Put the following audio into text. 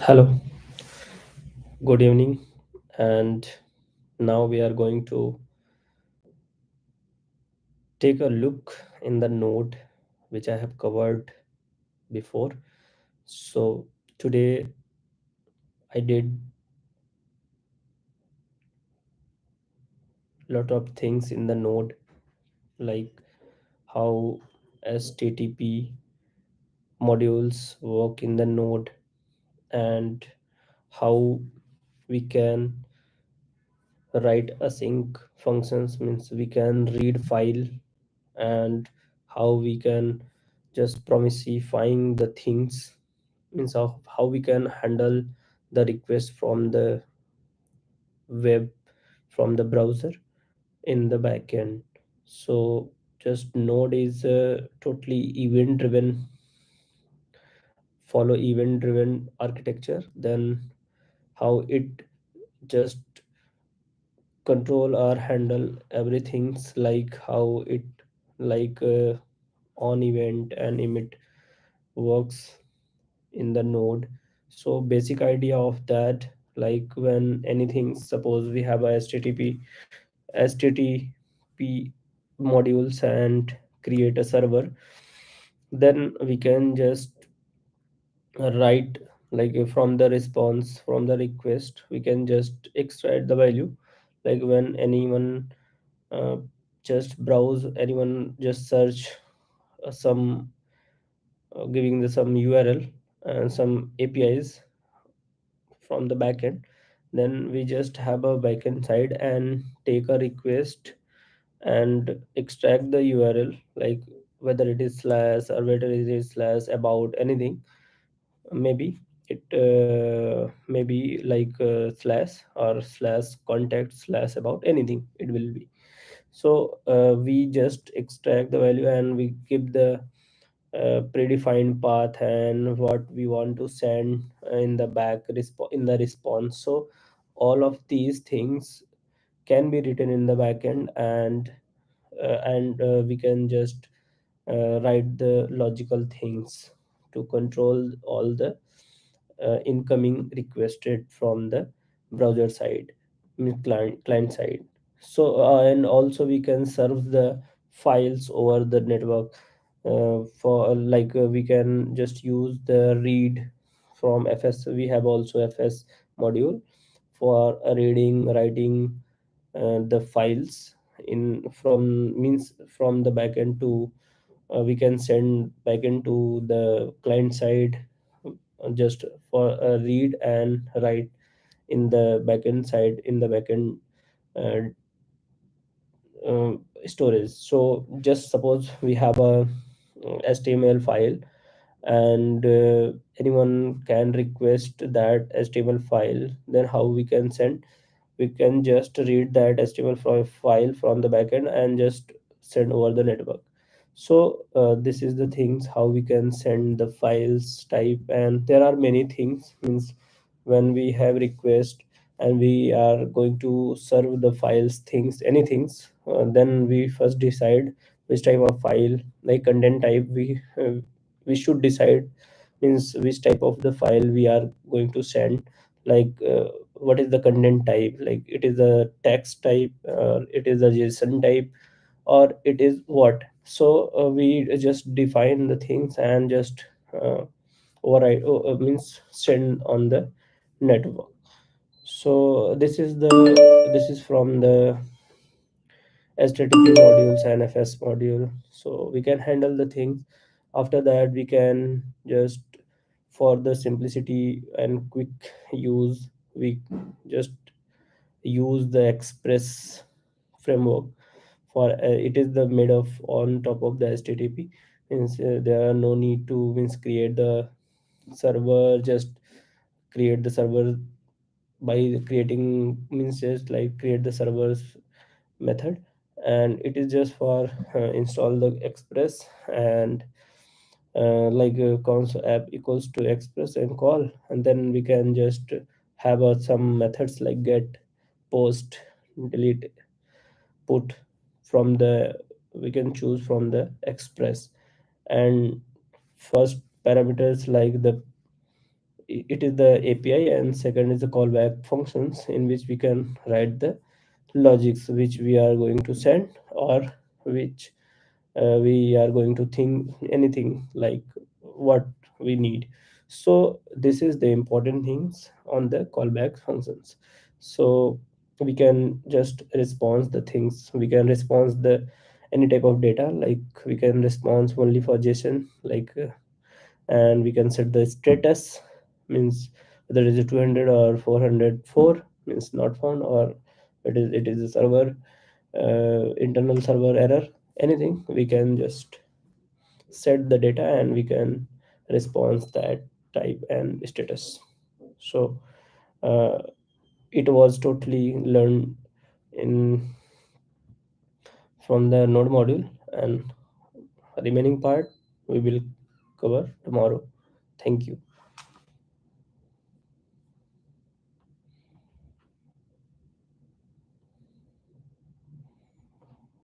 Hello, good evening, and now we are going to take a look in the node which I have covered before. So, today I did lot of things in the node like how HTTP modules work in the node and how we can write async functions means we can read file and how we can just promisifying the things means of how we can handle the request from the web from the browser in the backend. So just node is totally event driven, follow event driven architecture, then how it just control or handle everything's like how it like on event and emit works in the node. So basic idea of that, like when anything, suppose we have a http modules and create a server, then we can just write like from the response from the request we can just extract the value, like when anyone uh, just browse, anyone just search some giving the some url and some apis from the backend, then we just have a backend side and take a request and extract the url, like whether it is slash or whether it is slash about anything, maybe it maybe like slash or slash contact slash about anything it will be. So we just extract the value and we give the predefined path and what we want to send in the in the response. So all of these things can be written in the backend, and we can just write the logical things to control all the incoming requested from the browser side, client side. So and also we can serve the files over the network, for like we can just use the read from fs. We have also fs module for reading writing the files in from means from the backend to we can send backend to the client side, just for a read and write in the backend side in the backend uh, storage. So just suppose we have a html file and anyone can request that html file, then how we can send, we can just read that html file from the backend and just send over the network. So this is the things how we can send the files type, and there are many things means when we have request and we are going to serve the files things anything, then we first decide which type of file, like content type we should decide means which type of the file we are going to send, like what is the content type, like it is a text type, it is a json type, or it is what. So we just define the things and just override means send on the network. So this is from the http modules and fs module, so we can handle the things. After that we can just, for the simplicity and quick use, we just use the express framework for it is the made of on top of the http, means there are no need to means create the server, just create the server by creating means just like create the servers method, and it is just for install the express and like console app equals to express and call, and then we can just have some methods like get, post, delete, put from the, we can choose from the express. And first parameters like the it is the API, and second is the callback functions, in which we can write the logics which we are going to send, or which we are going to think anything like what we need. So this is the important things on the callback functions. So we can just respond the things, we can respond the any type of data, like we can respond only for JSON, like and we can set the status, means whether it is 200 or 404, means not found, or it is a server internal server error, anything we can just set the data and we can respond that type and status. So uh, it was totally learned in from the node module, and remaining part we will cover tomorrow. Thank you.